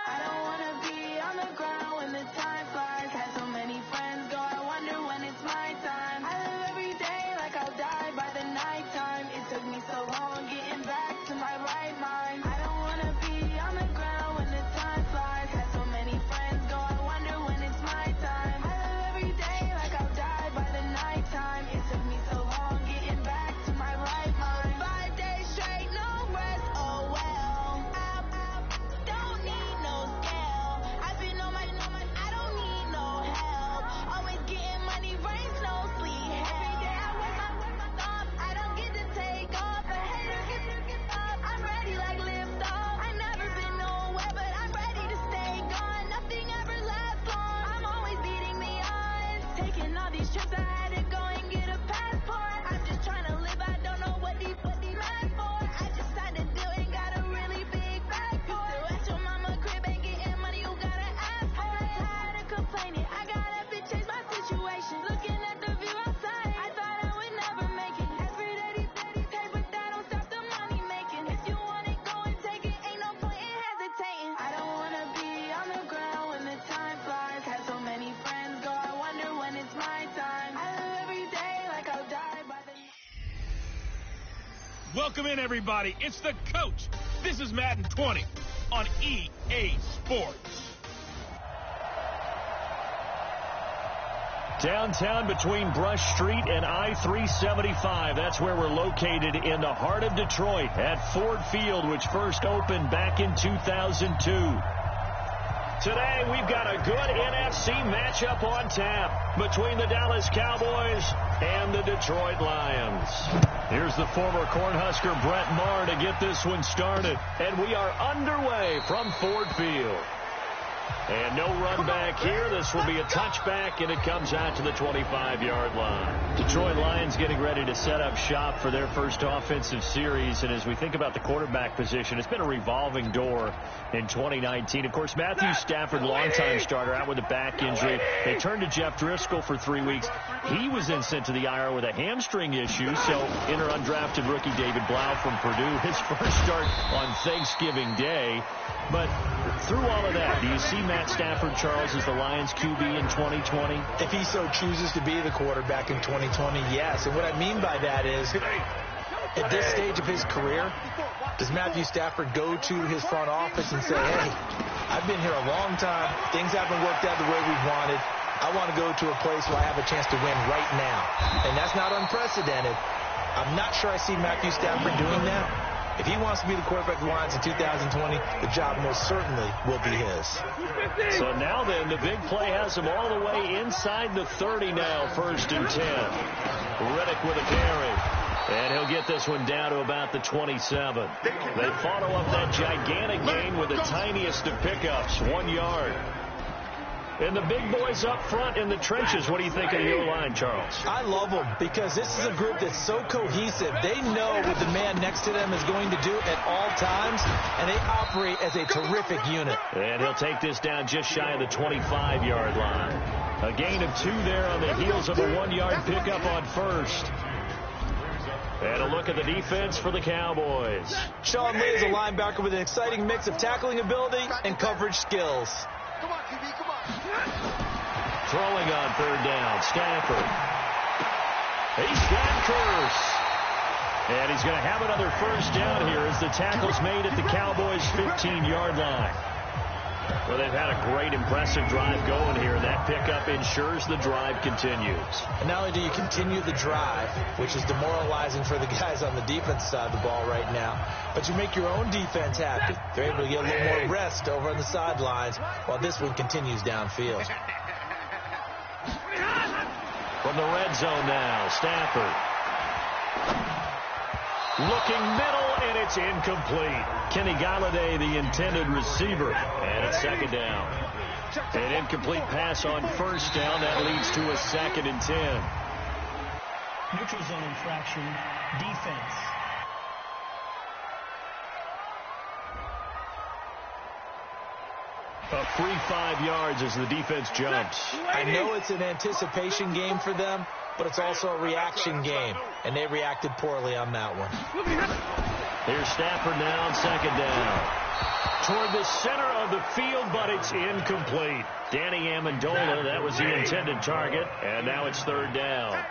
I don't wanna be on the ground when the time flies. Had so many friends go, I wonder when it's my time. I live every day like I'll die by the nighttime. It took me so long getting back to my right mind. I don't wanna be on the ground when the time flies. Had so many friends go, I wonder when it's my time. I live every day like I'll die by the nighttime. It took me so long getting back to my right mind. 5 days straight, no rest, oh well. Don't need no scale. I've been on my, I don't need no help. Always getting money, rains, no sleep. Every day I work my thoughts. I don't get to take off. A hater gets up. I'm ready like lift off. I never been nowhere, but I'm ready to stay gone. Nothing ever lasts long. I'm always beating the odds. Taking all these trips, I had to go and get a passport. I'm just trying to live. I don't know what these mad for. I just signed a deal and got a really big bag for it. Still at your mama crib, ain't getting money, you gotta ask for it. Tired of complaining, I gotta change my situation. Looking at the view outside, I thought I would never make it. Every day these pay, but that don't stop the money making. If you want it, go and take it, ain't no point in hesitating. I don't wanna be on the ground when the time flies. Had so many friends go, I wonder when it's my time. I live every day like I'll die by the... Welcome in, everybody. It's the coach. This is Madden 20 on EA Sports. Downtown between Brush Street and I-375. That's where we're located in the heart of Detroit at Ford Field, which first opened back in 2002. Today, we've got a good NFC matchup on tap between the Dallas Cowboys and the Detroit Lions. Here's the former Cornhusker Brett Maher to get this one started. And we are underway from Ford Field. And no run back here. This will be a touchback, and it comes out to the 25-yard line. Detroit Lions getting ready to set up shop for their first offensive series. And as we think about the quarterback position, it's been a revolving door in 2019. Of course, Matthew Stafford, longtime starter, out with a back injury. They turned to Jeff Driscoll for 3 weeks. He was then sent to the IR with a hamstring issue. So enter undrafted rookie David Blau from Purdue, his first start on Thanksgiving Day. But through all of that, do you see Matt Stafford, Charles, as the Lions QB in 2020? If he so chooses to be the quarterback in 2020, yes. And what I mean by that is, at this stage of his career, does Matthew Stafford go to his front office and say, hey, I've been here a long time. Things haven't worked out the way we wanted. I want to go to a place where I have a chance to win right now. And that's not unprecedented. I'm not sure I see Matthew Stafford doing that. If he wants to be the quarterback of the Lions in 2020, the job most certainly will be his. So now then, the big play has him all the way inside the 30 now, 1st and 10. Riddick with a carry. And he'll get this one down to about the 27. They follow up that gigantic gain with the tiniest of pickups, 1 yard. And the big boys up front in the trenches. What do you think of the O-line, Charles? I love them because this is a group that's so cohesive. They know what the man next to them is going to do at all times, and they operate as a terrific unit. And he'll take this down just shy of the 25-yard line. A gain of 2 there on the heels of a 1-yard pickup on first. And a look at the defense for the Cowboys. Sean Lee is a linebacker with an exciting mix of tackling ability and coverage skills. Come on, QB, come on. Throwing on 3rd down, Stafford. He's got Curse. And he's going to have another first down here as the tackle's made at the Cowboys' 15-yard line. Well, they've had a great, impressive drive going here. That pickup ensures the drive continues. And not only do you continue the drive, which is demoralizing for the guys on the defense side of the ball right now, but you make your own defense happy. They're able to get a little more rest over on the sidelines while this one continues downfield. From the red zone now, Stafford. Looking middle, and it's incomplete. Kenny Galladay, the intended receiver, and it's 2nd down. An incomplete pass on 1st down. That leads to a 2nd and 10. Neutral zone infraction, defense. A free 5 yards as the defense jumps. I know it's an anticipation game for them, but it's also a reaction game, and they reacted poorly on that one. Here's Stafford now on second down. Toward the center of the field, but it's incomplete. Danny Amendola, that was the intended target, and now it's third down.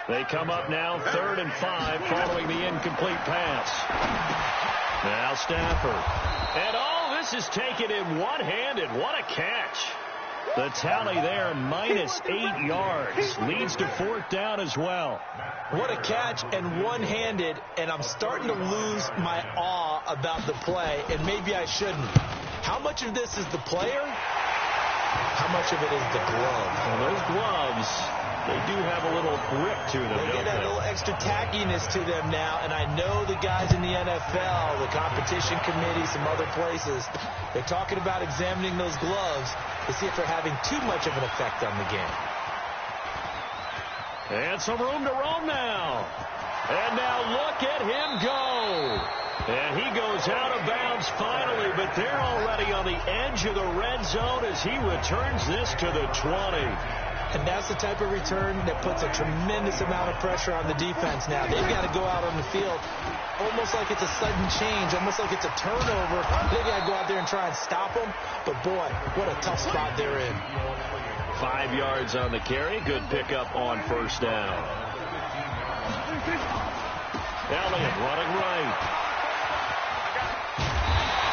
They come up now 3rd and 5 following the incomplete pass. Now Stafford. And all this is taken in one-handed. What a catch. The tally there, -8 yards. Leads to 4th down as well. What a catch and one-handed, and I'm starting to lose my awe about the play, and maybe I shouldn't. How much of this is the player? How much of it is the glove? Well, those gloves, they do have a little grip to them, They get a little extra tackiness to them now, and I know the guys in the NFL, the competition committee, some other places, they're talking about examining those gloves to see if they're having too much of an effect on the game. And some room to roam now. And now look at him go. And he goes out of bounds finally, but they're already on the edge of the red zone as he returns this to the 20. And that's the type of return that puts a tremendous amount of pressure on the defense now. They've got to go out on the field almost like it's a sudden change, almost like it's a turnover. They've got to go out there and try and stop them. But, boy, what a tough spot they're in. 5 yards on the carry. Good pickup on first down. Elliott running right.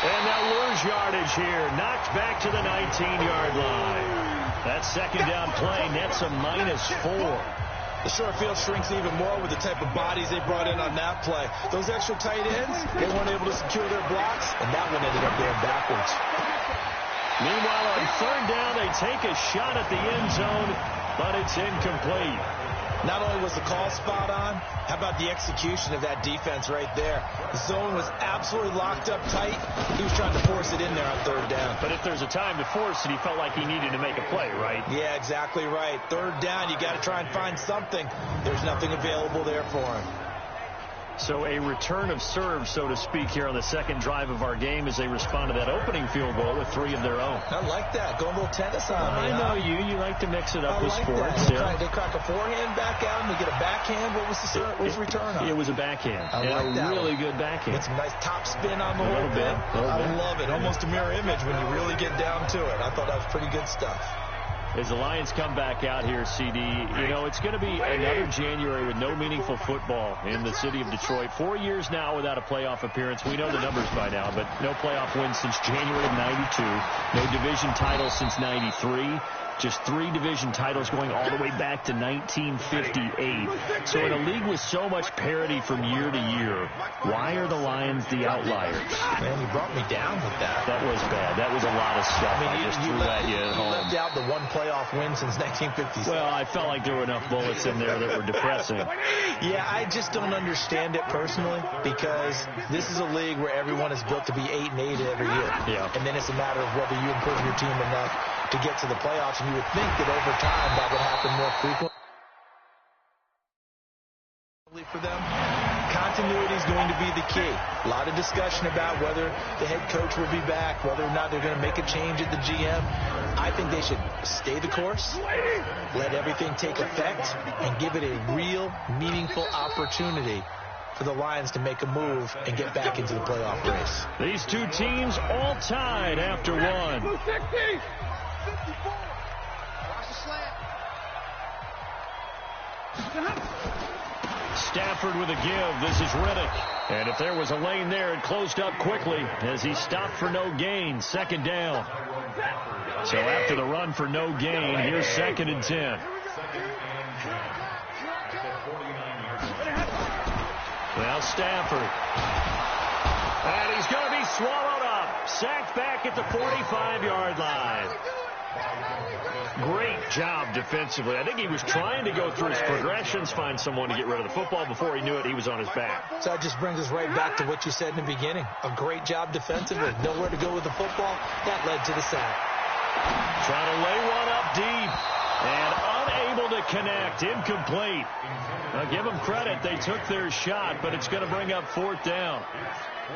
And now lose yardage here. Knocked back to the 19-yard line. That second down play nets a -4. The short field shrinks even more with the type of bodies they brought in on that play. Those extra tight ends, they weren't able to secure their blocks, and that one ended up going backwards. Meanwhile, on third down, they take a shot at the end zone, but it's incomplete. Not only was the call spot on, how about the execution of that defense right there? The zone was absolutely locked up tight. He was trying to force it in there on third down. But if there's a time to force it, he felt like he needed to make a play, right? Yeah, exactly right. Third down, you got to try and find something. There's nothing available there for him. So a return of serve, so to speak, here on the second drive of our game as they respond to that opening field goal with 3 of their own. I like that. Go a little tennis on me. I know you. You like to mix it up with like sports. Yeah. They crack a forehand back out and we get a backhand. What was the return on? It was a backhand. I like that. A really good backhand. Get some nice top spin on the whole bit. I love it. Almost a mirror image when you really get down to it. I thought that was pretty good stuff. As the Lions come back out here, CD, you know, it's going to be another January with no meaningful football in the city of Detroit. 4 years now without a playoff appearance. We know the numbers by now, but no playoff wins since January of '92. No division title since '93. Just 3 division titles going all the way back to 1958. So in a league with so much parity from year to year, why are the Lions the outliers? Man, you brought me down with that. That was bad. That was a lot of stuff. I just threw at you at home. You left out the one playoff win since 1956. Well, I felt like there were enough bullets in there that were depressing. Yeah, I just don't understand it personally because this is a league where everyone is built to be 8-8 every year. Yeah. And then it's a matter of whether you improve your team enough to get to the playoffs, and you would think that over time that would happen more frequently for them. Continuity is going to be the key. A lot of discussion about whether the head coach will be back, whether or not they're going to make a change at the GM. I think they should stay the course, let everything take effect, and give it a real, meaningful opportunity for the Lions to make a move and get back into the playoff race. These two teams all tied after one. Stafford with a give. This is Riddick. And if there was a lane there, it closed up quickly as he stopped for no gain. Second down. So after the run for no gain, here's 2nd and 10. Now Stafford. And he's going to be swallowed up. Sacked back at the 45-yard line. Great job defensively. I think he was trying to go through his progressions, find someone to get rid of the football. Before he knew it, he was on his back. So that just brings us right back to what you said in the beginning. A great job defensively. Nowhere to go with the football. That led to the sack. Trying to lay one up deep. And unable to connect. Incomplete. Now give them credit. They took their shot, but it's going to bring up 4th down.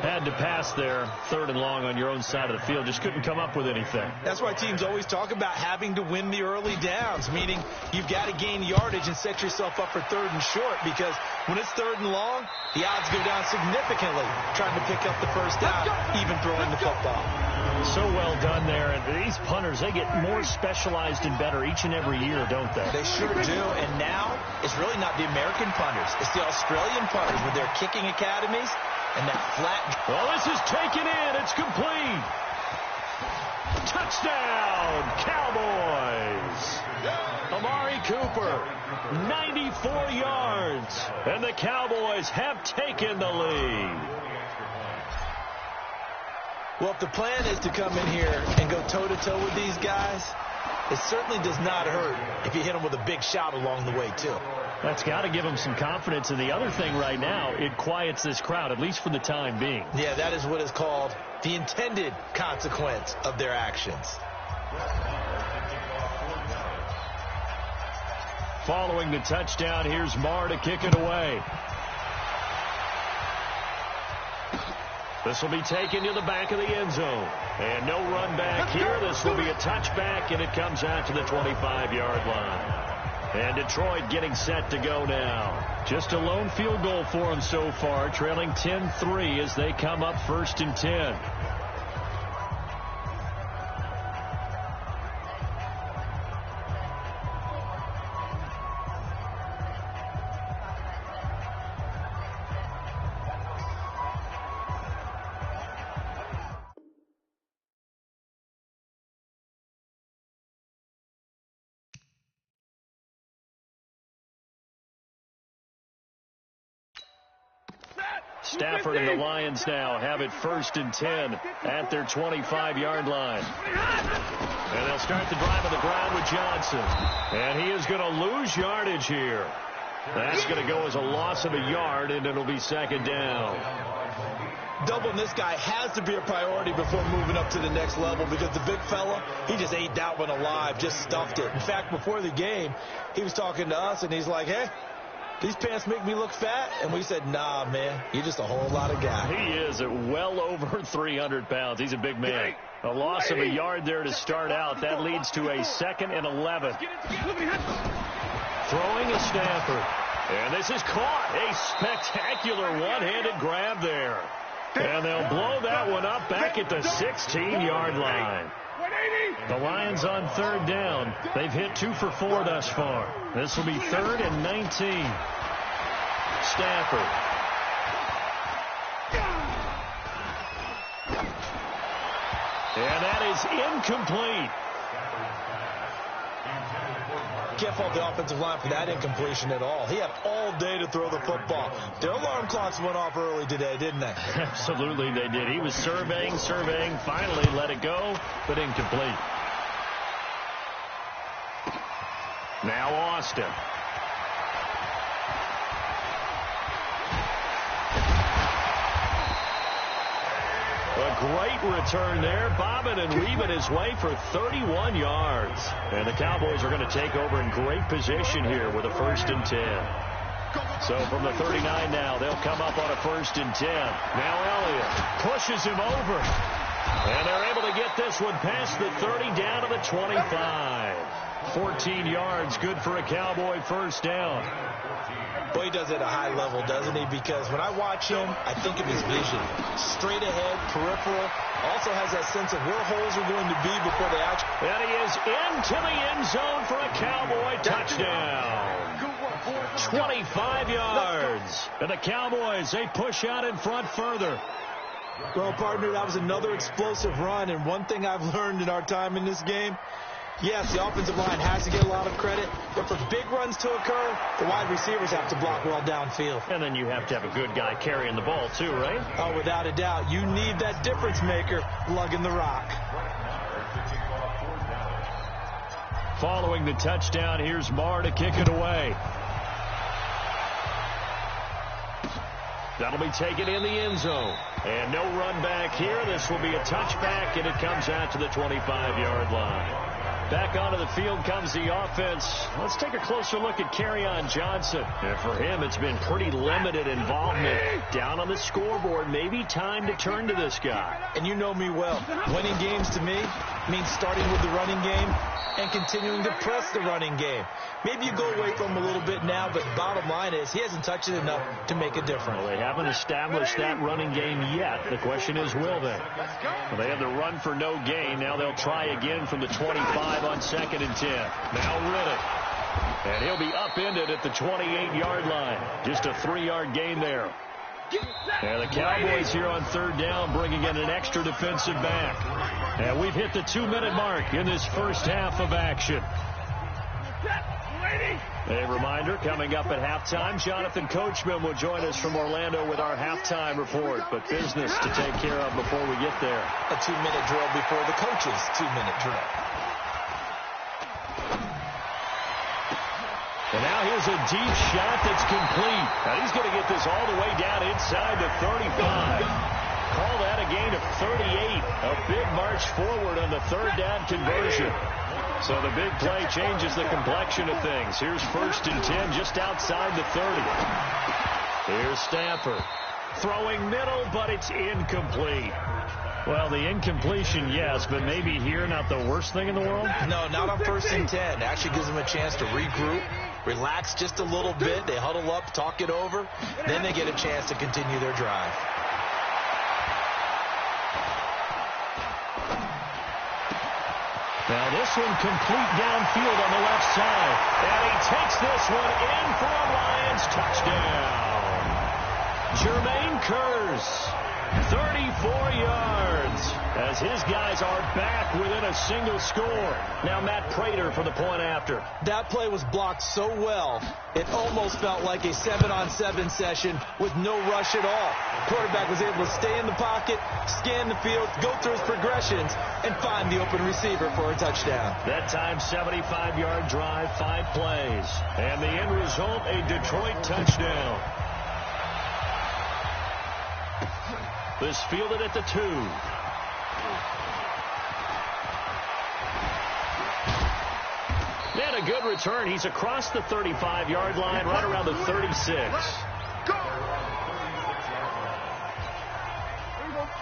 Had to pass there, 3rd and long on your own side of the field. Just couldn't come up with anything. That's why teams always talk about having to win the early downs, meaning you've got to gain yardage and set yourself up for 3rd and short, because when it's 3rd and long, the odds go down significantly trying to pick up the first down, even throwing the football. So well done there. And these punters, they get more specialized and better each and every year, don't they? They sure do. And now it's really not the American punters. It's the Australian punters with their kicking academies and that flat. Well, this is taken in. It's complete. Touchdown, Cowboys. Amari Cooper, 94 yards. And the Cowboys have taken the lead. Well, if the plan is to come in here and go toe-to-toe with these guys, it certainly does not hurt if you hit them with a big shot along the way, too. That's got to give them some confidence. And the other thing right now, it quiets this crowd, at least for the time being. Yeah, that is what is called the intended consequence of their actions. Following the touchdown, here's Marr to kick it away. This will be taken to the back of the end zone. And no run back here. This will be a touchback, and it comes out to the 25-yard line. And Detroit getting set to go now. Just a lone field goal for them so far, trailing 10-3 as they come up 1st and 10. Stafford and the Lions now have it 1st and 10 at their 25-yard line. And they'll start the drive on the ground with Johnson. And he is going to lose yardage here. That's going to go as a loss of a yard, and it'll be 2nd down. Doubling this guy has to be a priority before moving up to the next level, because the big fella, he just ate that one alive, just stuffed it. In fact, before the game, he was talking to us, and he's like, hey, these pants make me look fat. And we said, nah, man, you're just a whole lot of guy. He is at well over 300 pounds. He's a big man. A loss of a yard there to start out. That leads to a 2nd and 11. Throwing a Stafford. And this is caught. A spectacular one-handed grab there. And they'll blow that one up back at the 16-yard line. The Lions on 3rd down. They've hit 2 for 4 thus far. This will be 3rd and 19. Stafford. And that is incomplete. Can't fault the offensive line for that incompletion at all. He had all day to throw the football. Their alarm clocks went off early today, didn't they? Absolutely they did. He was surveying, finally let it go, but incomplete. Now Austin. A great return there, bobbing and weaving his way for 31 yards. And the Cowboys are going to take over in great position here with a 1st and 10. So from the 39 now, they'll come up on a 1st and 10. Now Elliott pushes him over. And they're able to get this one past the 30 down to the 25. 14 yards, good for a Cowboy 1st down. Boy, he does it at a high level, doesn't he? Because when I watch him, I think of his vision. Straight ahead, peripheral. Also has that sense of where holes are going to be before they actually... And he is into the end zone for a Cowboy touchdown. 25 yards. And the Cowboys, they push out in front further. Well, partner, that was another explosive run. And one thing I've learned in our time in this game, yes, the offensive line has to get a lot of credit, but for big runs to occur, the wide receivers have to block well downfield. And then you have to have a good guy carrying the ball too, right? Oh, without a doubt. You need that difference maker lugging the rock. Following the touchdown, here's Marr to kick it away. That'll be taken in the end zone. And no run back here. This will be a touchback, and it comes out to the 25-yard line. Back onto the field comes the offense. Let's take a closer look at Kerryon Johnson. And for him, it's been pretty limited involvement. Down on the scoreboard, maybe time to turn to this guy. And you know me well. Winning games to me means starting with the running game and continuing to press the running game. Maybe you go away from him a little bit now, but bottom line is he hasn't touched it enough to make a difference. Well, they haven't established that running game yet. The question is, will they? Well, they had the run for no gain. Now they'll try again from the 25 on 2nd and 10. Now Riddick. And he'll be upended at the 28-yard line. Just a 3-yard gain there. And the Cowboys here on 3rd down, bringing in an extra defensive back. And we've hit the 2-minute mark in this first half of action. A reminder, coming up at halftime, Jonathan Coachman will join us from Orlando with our halftime report. But business to take care of before we get there. A 2-minute drill before the coach's 2-minute drill. And now here's a deep shot that's complete. Now he's going to get this all the way down inside the 35. Call that a gain of 38. A big march forward on the 3rd down conversion. So the big play changes the complexion of things. Here's 1st and 10 just outside the 30. Here's Stafford. Throwing middle, but it's incomplete. Well, the incompletion, yes, but maybe here not the worst thing in the world? No, not on 1st and 10. Actually gives them a chance to regroup, relax just a little bit. They huddle up, talk it over. Then they get a chance to continue their drive. Now this one complete downfield on the left side. And he takes this one in for a Lions touchdown. Jermaine Kearse, 34 yards, as his guys are back within a single score. Now Matt Prater for the point after. That play was blocked so well, it almost felt like a 7-on-7 session with no rush at all. Quarterback was able to stay in the pocket, scan the field, go through his progressions, and find the open receiver for a touchdown. That time, 75-yard drive, 5 plays. And the end result, a Detroit touchdown. This fielded at the 2. And a good return. He's across the 35-yard line, right around the 36.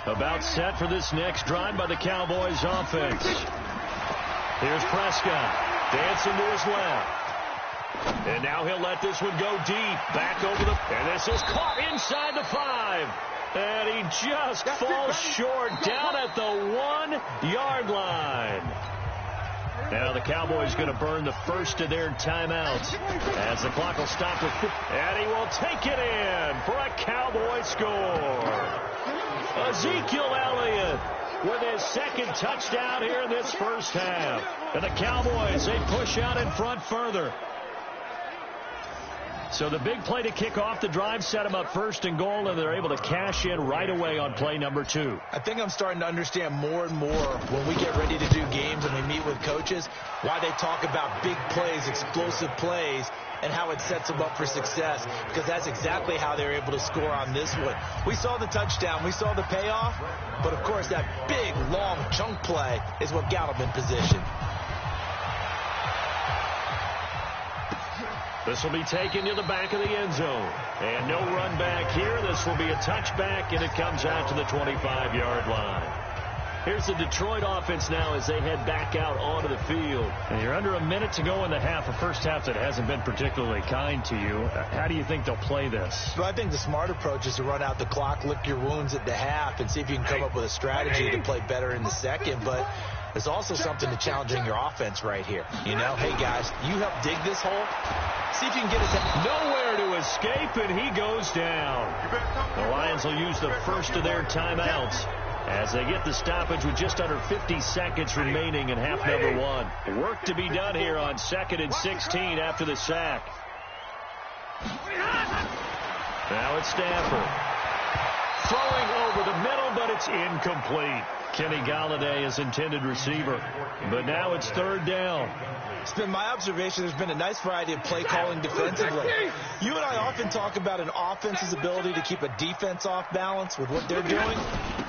About set for this next drive by the Cowboys offense. Here's Prescott. Dancing to his left. And now he'll let this one go deep. Back over the... And this is caught inside the 5. And he just falls short down at the 1-yard line. Now the Cowboys going to burn the first of their timeouts as the clock will stop with... And he will take it in for a Cowboy score. Ezekiel Elliott with his 2nd touchdown here in this first half. And the Cowboys, they push out in front further. So the big play to kick off the drive set them up 1st and goal, and they're able to cash in right away on play number 2. I think I'm starting to understand more and more when we get ready to do games and we meet with coaches why they talk about big plays, explosive plays, and how it sets them up for success, because that's exactly how they're able to score on this one. We saw the touchdown, we saw the payoff, but of course that big, long chunk play is what got them in position. This will be taken to the back of the end zone. And no run back here. This will be a touchback, and it comes out to the 25-yard line. Here's the Detroit offense now as they head back out onto the field. And you're under a minute to go in the half, a first half that hasn't been particularly kind to you. How do you think they'll play this? Well, I think the smart approach is to run out the clock, lick your wounds at the half, and see if you can come up with a strategy to play better in the second. But there's also something to challenging your offense right here. You know, hey, guys, you help dig this hole. See if you can get us nowhere to escape, and he goes down. The Lions will use the first of their timeouts as they get the stoppage with just under 50 seconds remaining in half number 1. Work to be done here on 2nd and 16 after the sack. Now it's Stafford. Throwing over the middle, but it's incomplete. Kenny Galladay is intended receiver. But now it's third down. It's been my observation there's been a nice variety of play calling defensively. You and I often talk about an offense's ability to keep a defense off balance with what they're doing.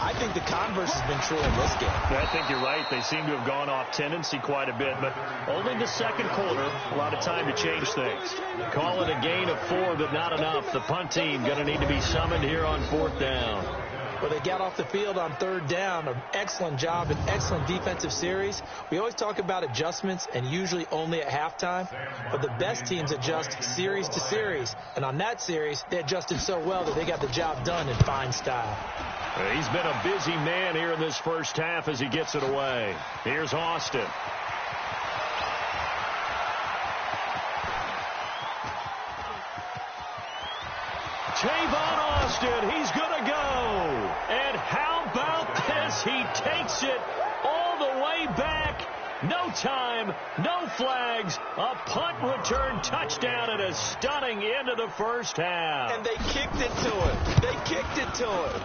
I think the converse has been true in this game. I think you're right. They seem to have gone off tendency quite a bit, but only the second quarter. A lot of time to change things. Call it a gain of 4, but not enough. The punt team going to need to be summoned here on fourth down. Well, they got off the field on third down. An excellent job, an excellent defensive series. We always talk about adjustments and usually only at halftime. But the best teams adjust series to series. And on that series, they adjusted so well that they got the job done in fine style. He's been a busy man here in this first half as he gets it away. Here's Austin. Tavon Austin, he's going to go. And how about this? He takes it all the way back. No time, no flags, a punt return touchdown and a stunning end of the first half. And they kicked it to him. They kicked it to him.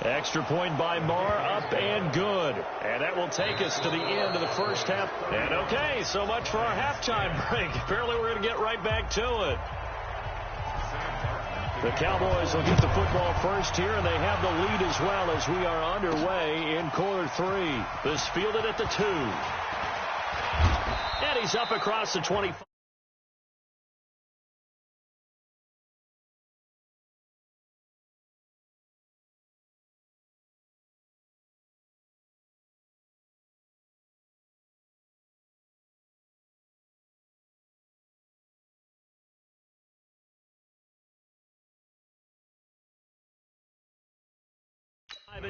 Extra point by Marr, up and good. And that will take us to the end of the first half. And okay, so much for our halftime break. Apparently we're going to get right back to it. The Cowboys will get the football first here, and they have the lead as well as we are underway in quarter 3. This fielded at the 2. And he's up across the 25.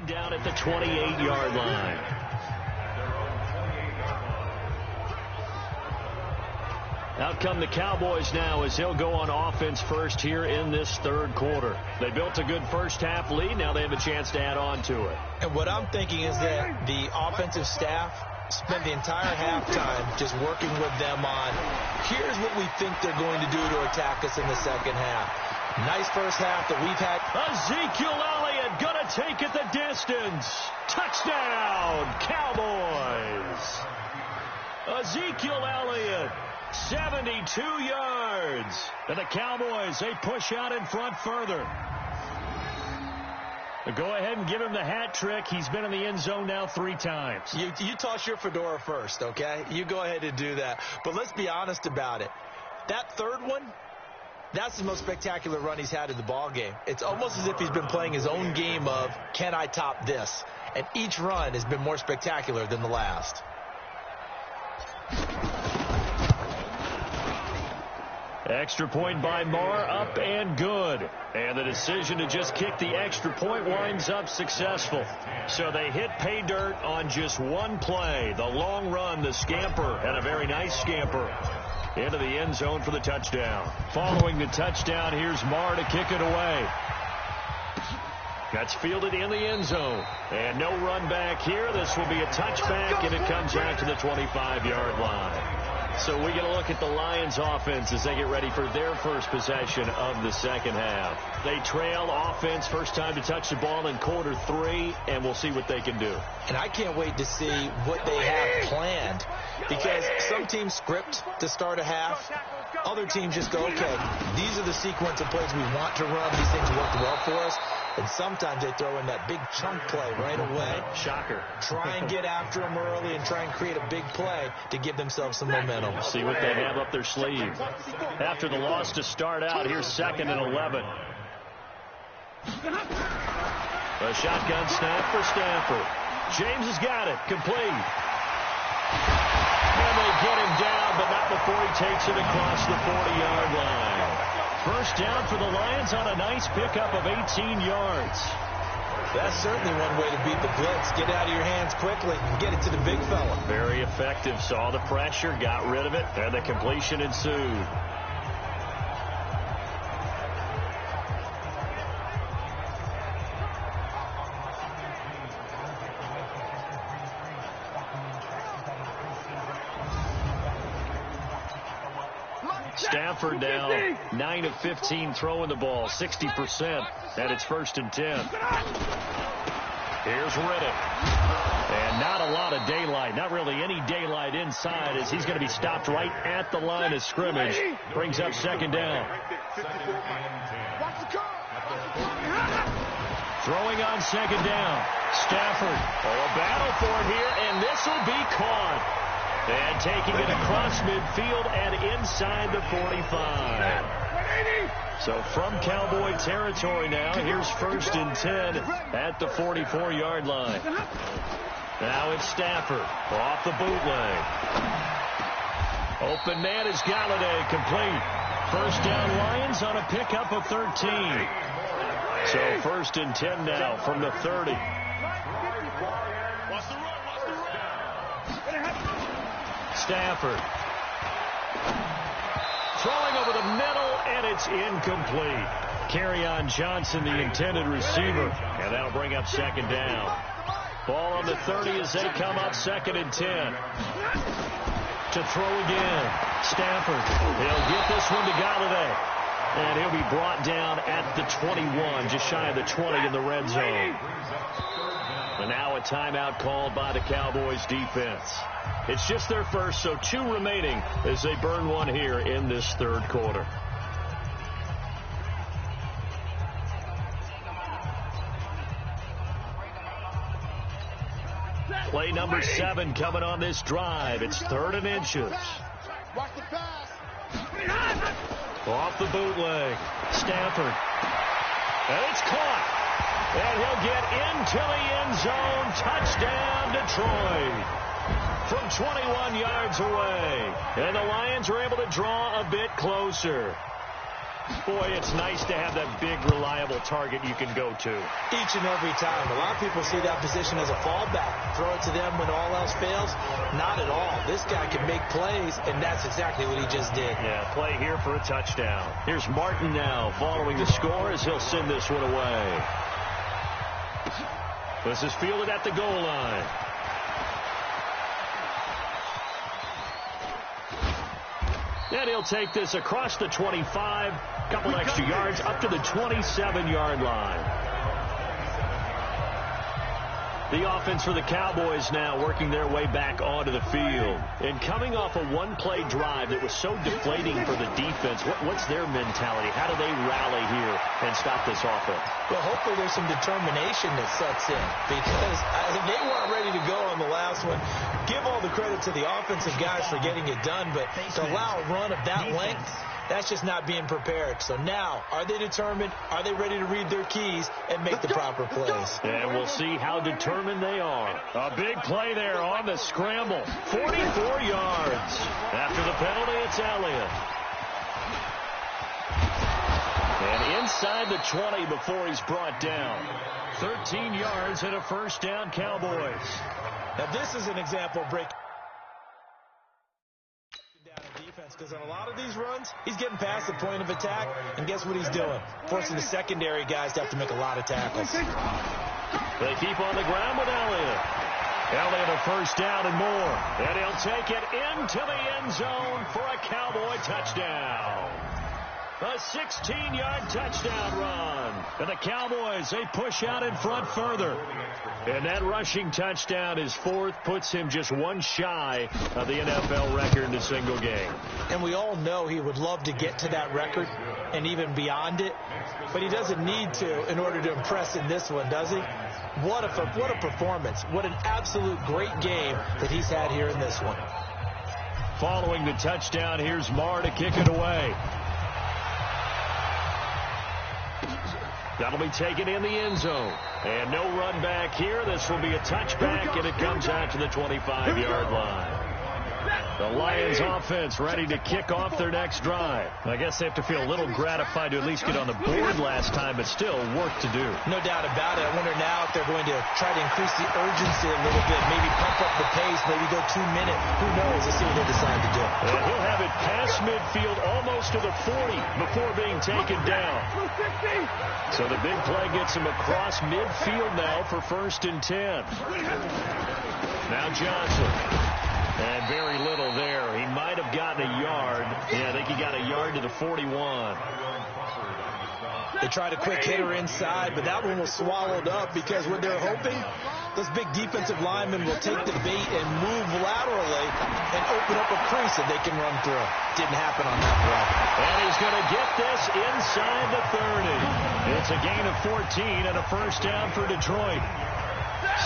Down at the 28-yard line. Out come the Cowboys now as he'll go on offense first here in this third quarter. They built a good first half lead. Now they have a chance to add on to it. And what I'm thinking is that the offensive staff spent the entire halftime just working with them on, here's what we think they're going to do to attack us in the second half. Nice first half that we've had. Ezekiel Elliott going to take it the distance. Touchdown, Cowboys. Ezekiel Elliott, 72 yards. And the Cowboys, they push out in front further. Go ahead and give him the hat trick. He's been in the end zone now 3 times. You toss your fedora first, okay? You go ahead and do that. But let's be honest about it. That third one, that's the most spectacular run he's had in the ball game. It's almost as if he's been playing his own game of, can I top this? And each run has been more spectacular than the last. Extra point by Marr, up and good. And the decision to just kick the extra point winds up successful. So they hit pay dirt on just one play. The long run, the scamper, and a very nice scamper into the end zone for the touchdown. Following the touchdown, here's Marr to kick it away. That's fielded in the end zone. And no run back here. This will be a touchback, and it comes out to the 25-yard line. So we get a look at the Lions offense as they get ready for their first possession of the second half. They trail offense, first time to touch the ball in quarter 3, and we'll see what they can do. And I can't wait to see what they have planned, because some teams script to start a half. Other teams just go, okay, these are the sequence of plays we want to run. These things worked well for us. And sometimes they throw in that big chunk play right away. Shocker. Try and get after them early and try and create a big play to give themselves some momentum. See what they have up their sleeve. After the loss to start out, here's 2nd and 11. A shotgun snap for Stafford. James has got it. Complete. And they get him down, but not before he takes it across the 40-yard line. First down for the Lions on a nice pickup of 18 yards. That's certainly one way to beat the blitz. Get out of your hands quickly and get it to the big fella. Very effective. Saw the pressure, got rid of it, and the completion ensued. Stafford now 9 of 15 throwing the ball, 60%, and it's 1st and 10. Here's Riddick. And not a lot of daylight, not really any daylight inside, as he's going to be stopped right at the line of scrimmage. Brings up second down. Throwing on second down. Stafford. A battle for it here, and this will be caught. And taking it across midfield and inside the 45. So from Cowboy territory now, here's 1st and 10 at the 44-yard line. Now it's Stafford off the bootleg. Open man is Galladay, complete. First down Lions on a pickup of 13. So 1st and 10 now from the 30. Stafford. Throwing over the middle, and it's incomplete. Kerryon Johnson, the intended receiver, and that'll bring up second down. Ball on the 30 as they come up 2nd and 10. To throw again. Stafford. He'll get this one to Galladay. And he'll be brought down at the 21, just shy of the 20 in the red zone. And now a timeout called by the Cowboys defense. It's just their first, so 2 remaining as they burn one here in this 3rd quarter. Play number 7 coming on this drive. It's 3rd and inches. Off the bootleg. Stafford. And it's caught. And he'll get into the end zone. Touchdown, Detroit. From 21 yards away. And the Lions are able to draw a bit closer. Boy, it's nice to have that big, reliable target you can go to. Each and every time. A lot of people see that position as a fallback. Throw it to them when all else fails. Not at all. This guy can make plays, and that's exactly what he just did. Yeah, play here for a touchdown. Here's Martin now following the score as he'll send this one away. This is fielded at the goal line. And he'll take this across the 25, couple extra yards up to the 27-yard line. The offense for the Cowboys now working their way back onto the field. And coming off a one-play drive that was so deflating for the defense, what's their mentality? How do they rally here and stop this offense? Well, hopefully there's some determination that sets in, because they weren't ready to go on the last one. Give all the credit to the offensive guys for getting it done, but to allow a run of that length, that's just not being prepared. So now, are they determined? Are they ready to read their keys and make the proper plays? And we'll see how determined they are. A big play there on the scramble. 44 yards. After the penalty, it's Elliott. And inside the 20 before he's brought down. 13 yards and a first down, Cowboys. Now, this is an example of breaking down in defense, because on a lot of these runs, he's getting past the point of attack, and guess what he's doing? Forcing the secondary guys to have to make a lot of tackles. They keep on the ground with Elliott. Elliott a first down and more. And he'll take it into the end zone for a Cowboy touchdown. A 16-yard touchdown run. And the Cowboys, they push out in front further. And that rushing touchdown is 4th, puts him just one shy of the NFL record in a single game. And we all know he would love to get to that record and even beyond it, but he doesn't need to in order to impress in this one, does he? What a performance. What an absolute great game that he's had here in this one. Following the touchdown, here's Marr to kick it away. That'll be taken in the end zone. And no run back here. This will be a touchback, and it comes out to the 25-yard line. The Lions offense ready to kick off their next drive. I guess they have to feel a little gratified to at least get on the board last time, but still work to do. No doubt about it. I wonder now if they're going to try to increase the urgency a little bit, maybe pump up the pace, maybe go 2 minutes. Who knows? Let's see what they decide to do. And he'll have it past midfield almost to the 40 before being taken down. So the big play gets him across midfield now for 1st and 10. Now Johnson. And very little there. He might have gotten a yard. Yeah, I think he got a yard to the 41. They tried a quick hitter inside, but that one was swallowed up because what they're hoping, those big defensive linemen will take the bait and move laterally and open up a crease that they can run through. Didn't happen on that play. And he's going to get this inside the 30. It's a gain of 14 and a first down for Detroit.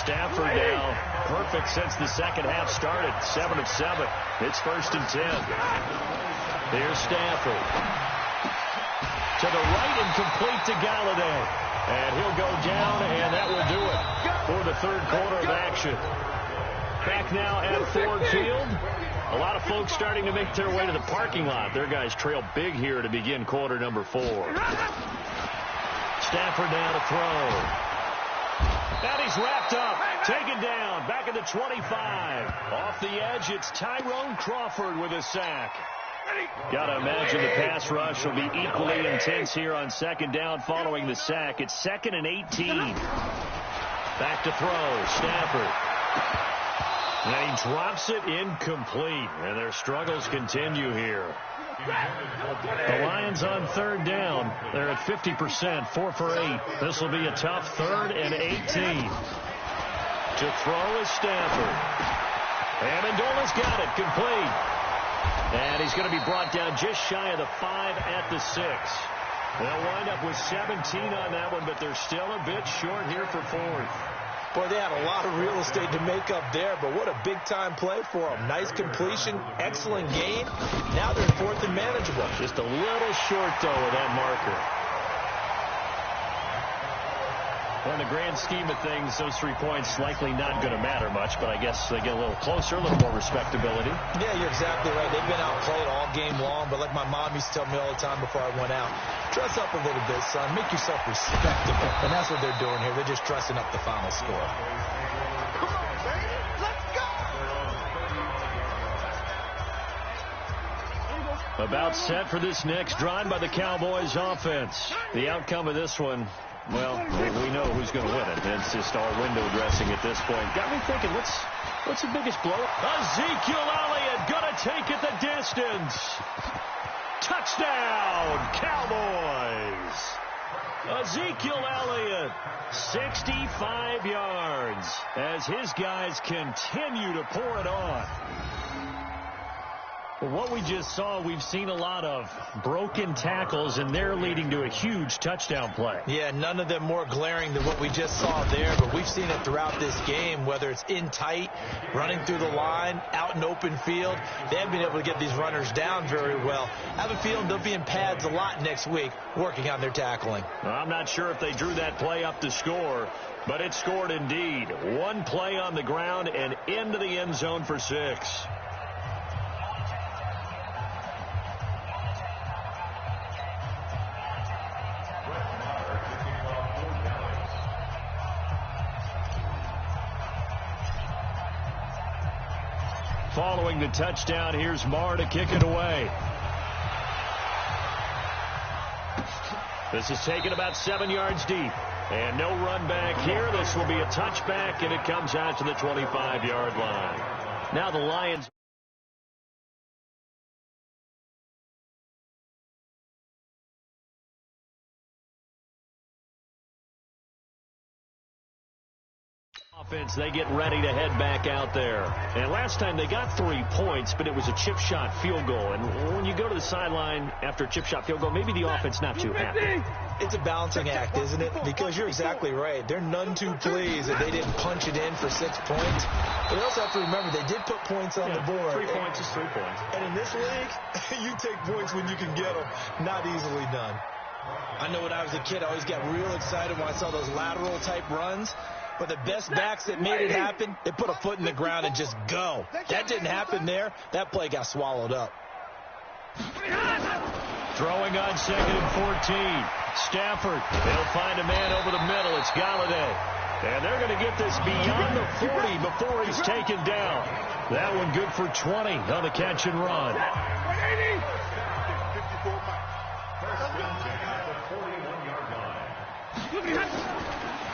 Stafford now perfect since the second half started. 7 of 7. It's 1st and 10. Here's Stafford. To the right and complete to Galladay. And he'll go down, and that will do it for the third quarter of action. Back now at Ford Field. A lot of folks starting to make their way to the parking lot. Their guys trail big here to begin quarter number 4. Stafford now to throw. And he's wrapped up. Taken down. Back at the 25. Off the edge, it's Tyrone Crawford with a sack. Got to imagine the pass rush will be equally intense here on second down following the sack. It's 2nd and 18. Back to throw. Stafford. And he drops it incomplete. And their struggles continue here. The Lions on third down. They're at 50%, 4 for 8. This will be a tough 3rd and 18. To throw is Stafford. And Amendola's got it, complete. And he's going to be brought down just shy of the 5 at the 6. They'll wind up with 17 on that one, but they're still a bit short here for 4th. Boy, they had a lot of real estate to make up there, but what a big-time play for them. Nice completion, excellent gain. Now they're 4th and manageable. Just a little short, though, of that marker. Well, in the grand scheme of things, those 3 points likely not going to matter much, but I guess they get a little closer, a little more respectability. Yeah, you're exactly right. They've been outplayed all game long, but like my mom used to tell me all the time before I went out, dress up a little bit, son. Make yourself respectable. And that's what they're doing here. They're just dressing up the final score. Come on, baby. Let's go. About set for this next drive by the Cowboys offense. The outcome of this one, well, we know who's going to win it. It's just all window dressing at this point. Got me thinking, what's the biggest blow? Ezekiel Elliott going to take it the distance. Touchdown, Cowboys. Ezekiel Elliott, 65 yards as his guys continue to pour it on. Well, what we just saw, we've seen a lot of broken tackles, and they're leading to a huge touchdown play. Yeah, none of them more glaring than what we just saw there, but we've seen it throughout this game, whether it's in tight, running through the line, out in open field. They haven't been able to get these runners down very well. I have a feeling they'll be in pads a lot next week working on their tackling. Well, I'm not sure if they drew that play up to score, but it scored indeed. One play on the ground and into the end zone for 6. Following the touchdown, here's Marr to kick it away. This is taken about 7 yards deep. And no run back here. This will be a touchback, and it comes out to the 25-yard line. Now the Lions. Offense, they get ready to head back out there. And last time they got 3 points, but it was a chip shot field goal. And when you go to the sideline after a chip shot field goal, maybe the offense not too happy. It's a balancing act, isn't it? Because you're exactly right. They're none too pleased that they didn't punch it in for 6 points. But you also have to remember they did put points on the board. 3 points is 3 points. And in this league, you take points when you can get them. Not easily done. I know when I was a kid, I always got real excited when I saw those lateral type runs. But the best backs that made it happen, they put a foot in the ground and just go. That didn't happen there. That play got swallowed up. Throwing on 2nd and 14. Stafford. They'll find a man over the middle. It's Galladay. And they're going to get this beyond the 40 before he's taken down. That one good for 20 on the catch and run.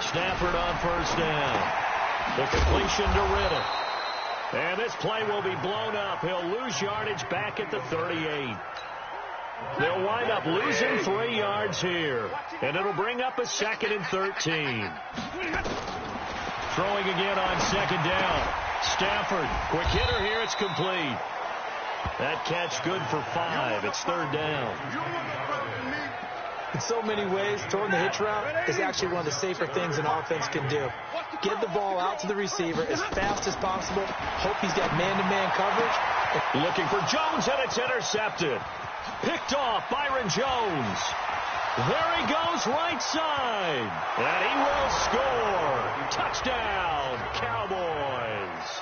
Stafford on first down. The completion to Riddick. And this play will be blown up. He'll lose yardage back at the 38. They'll wind up losing 3 yards here. And it'll bring up a 2nd and 13. Throwing again on 2nd down. Stafford, quick hitter here. It's complete. That catch good for 5. It's 3rd down. In so many ways, throwing the hitch route is actually one of the safer things an offense can do. Get the ball out to the receiver as fast as possible. Hope he's got man-to-man coverage. Looking for Jones, and it's intercepted. Picked off Byron Jones. There he goes, right side. And he will score. Touchdown, Cowboys.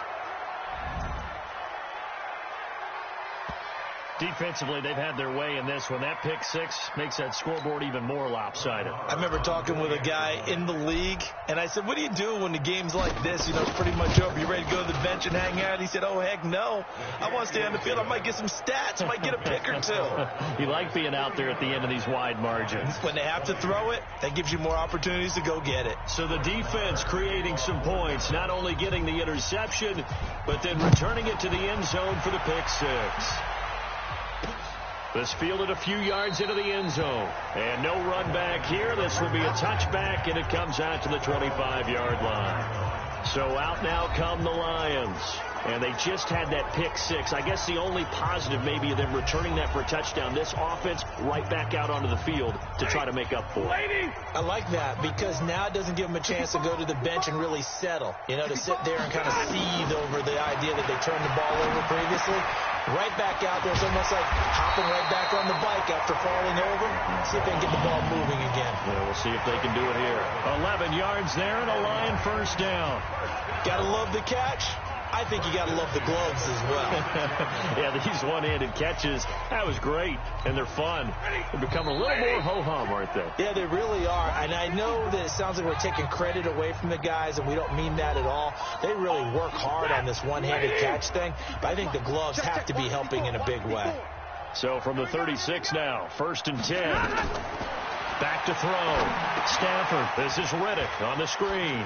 Defensively, they've had their way in this one. That pick 6 makes that scoreboard even more lopsided. I remember talking with a guy in the league, and I said, what do you do when the game's like this? You know, pretty much over. You ready to go to the bench and hang out? He said, oh, heck no. I want to stay on the field. I might get some stats. I might get a pick or 2. You like being out there at the end of these wide margins. When they have to throw it, that gives you more opportunities to go get it. So the defense creating some points, not only getting the interception, but then returning it to the end zone for the pick 6. This fielded a few yards into the end zone. And no run back here. This will be a touchback, and it comes out to the 25-yard line. So out now come the Lions. And they just had that pick 6. I guess the only positive maybe of them returning that for a touchdown. This offense right back out onto the field to try to make up for it. I like that because now it doesn't give them a chance to go to the bench and really settle. You know, to sit there and kind of seethe over the idea that they turned the ball over previously. Right back out there. It's almost like hopping right back on the bike after falling over. See if they can get the ball moving again. Yeah, we'll see if they can do it here. 11 yards there and a Lion first down. Gotta love the catch. I think you got to love the gloves as well. Yeah, these one-handed catches, that was great, and they're fun. They're becoming a little more ho-hum, aren't they? Yeah, they really are, and I know that it sounds like we're taking credit away from the guys, and we don't mean that at all. They really work hard on this one-handed catch thing, but I think the gloves have to be helping in a big way. So from the 36 now, 1st and 10. Back to throw. Stafford, this is Riddick on the screen.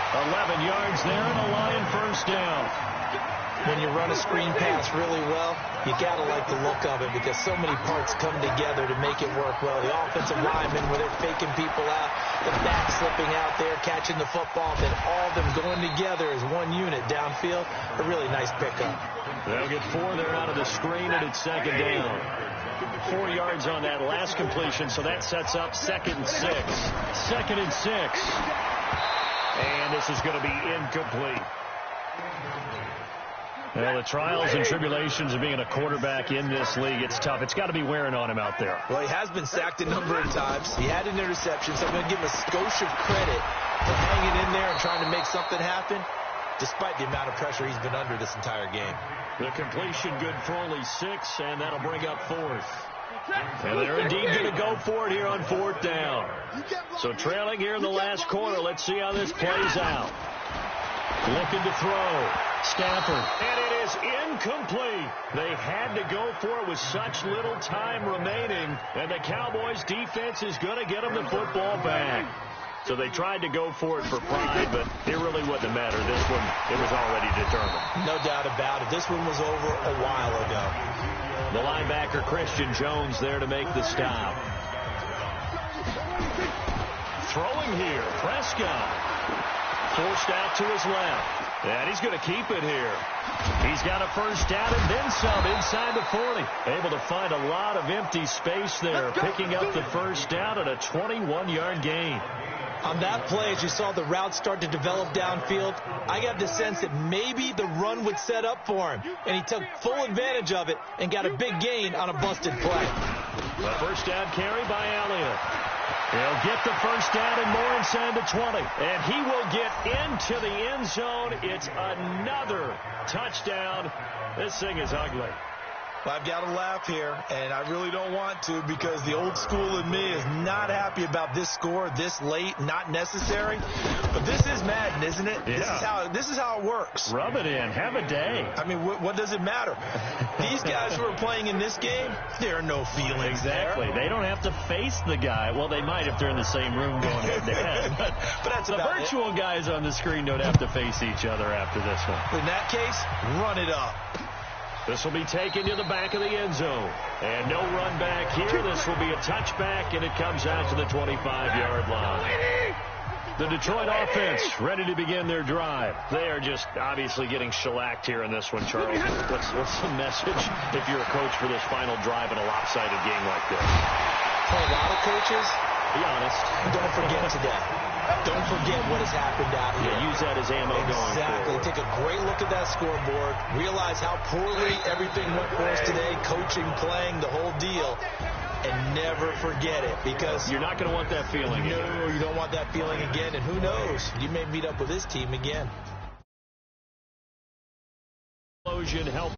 11 yards there and a Lion first down. When you run a screen pass really well, you got to like the look of it because so many parts come together to make it work well. The offensive linemen, where they're faking people out, the back slipping out there, catching the football, then all of them going together as one unit downfield. A really nice pickup. They'll get 4 there out of the screen, and it's 2nd down. 4 yards on that last completion, so that sets up 2nd and 6. 2nd and 6. And this is going to be incomplete. Well, the trials and tribulations of being a quarterback in this league, it's tough. It's got to be wearing on him out there. Well, he has been sacked a number of times. He had an interception, so I'm going to give him a skosh of credit for hanging in there and trying to make something happen, despite the amount of pressure he's been under this entire game. The completion good for only 6, and that'll bring up 4th. And they're indeed going to go for it here on 4th down. So trailing here in the last quarter. Let's see how this plays out. Looking to throw. Stafford. And it is incomplete. They had to go for it with such little time remaining. And the Cowboys defense is going to get them the football back. So they tried to go for it for pride, but it really wouldn't have mattered. This one, it was already determined. No doubt about it. This one was over a while ago. The linebacker, Christian Jones, there to make the stop. Throwing here, Prescott. Forced out to his left. And he's going to keep it here. He's got a first down and then some inside the 40. Able to find a lot of empty space there, picking up the first down at a 21-yard gain. On that play, as you saw the route start to develop downfield, I got the sense that maybe the run would set up for him. And he took full advantage of it and got a big gain on a busted play. The first down carry by Elliott. He'll get the first down and more inside the 20. And he will get into the end zone. It's another touchdown. This thing is ugly. Well, I've got to laugh here, and I really don't want to because the old school in me is not happy about this score this late, not necessary. But this is Madden, isn't it? Yeah. This is how it works. Rub it in. Have a day. I mean, what does it matter? These guys who are playing in this game, there are no feelings Exactly. there. They don't have to face the guy. Well, they might if they're in the same room going head-to-head. But that's the about virtual guys on the screen don't have to face each other after this one. In that case, run it up. This will be taken to the back of the end zone. And no run back here. This will be a touchback, and it comes out to the 25-yard line. The Detroit offense ready to begin their drive. They are just obviously getting shellacked here in this one, Charles. What's the message if you're a coach for this final drive in a lopsided game like this? For a lot of coaches, be honest. Don't forget today. Don't forget what has happened out here. Yeah, use that as ammo going forward. Exactly. Take a great look at that scoreboard. Realize how poorly everything went for us today. Coaching, playing, the whole deal. And never forget it, because you're not going to want that feeling again. No, you don't want that feeling again. And who knows? You may meet up with this team again. Help.